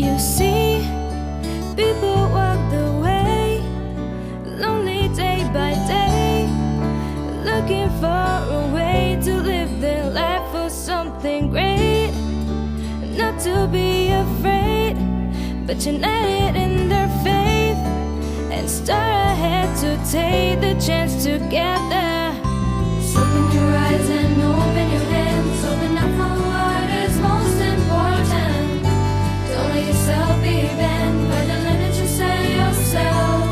You see, people walk the way, lonely day by day, looking for a way to live their life for something great. Not to be afraid, but united in their faith, and start ahead to take the chance to get there. So open your eyes and open your hands, open up for what is most important. Don't let yourself be banned by the limits you set yourself.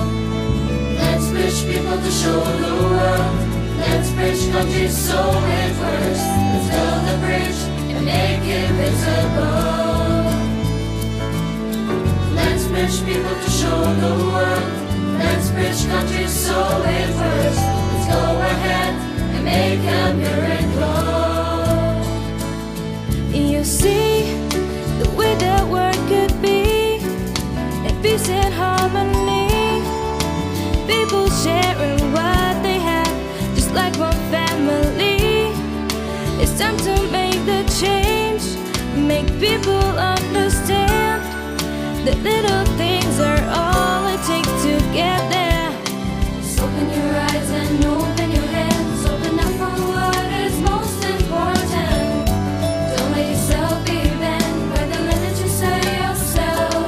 Let's push people to show the world. Let's bridge countries so it works. Let's build a bridge and make it visible. Let's bridge people to show the world. Let's bridge countries so it works. Let's go ahead and make a miracle. You see, the way that world could be, in peace and harmony, people sharing what they have, just like one family. It's time to make the change, make people understand that little things are all it takes to get there. So open your eyes and open your hands, open up for what is most important. Don't let yourself be banned by the limits you set yourself.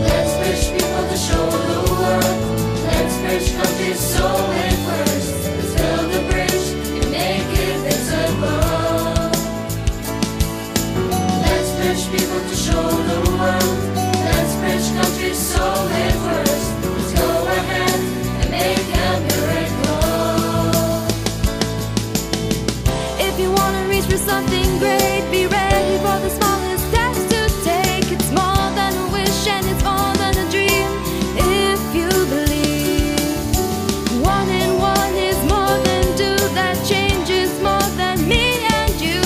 Let's bridge people to show the world. Let's bridge countries so it works. Let's build a bridge and make it visible. Let's bridge people to show the world. Let's bridge countries so it works. Let's go ahead and make a miracle. If you wanna reach for something great, be ready for the smallest steps to take. It's more than a wish and it's more than a dream. If you believe, one and one is more than two. That change is more than me and you.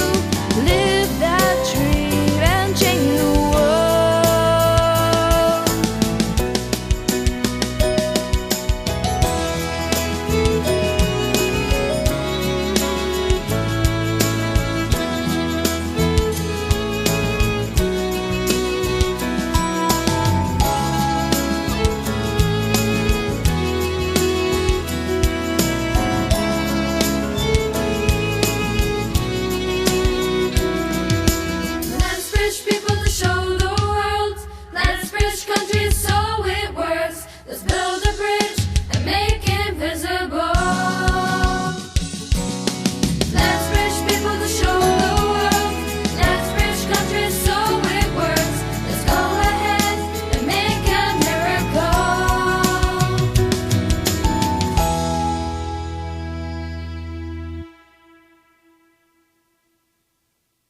Live that dream and change the world. Let's bridge people to show the world. Let's bridge countries so it works. Let's build a bridge.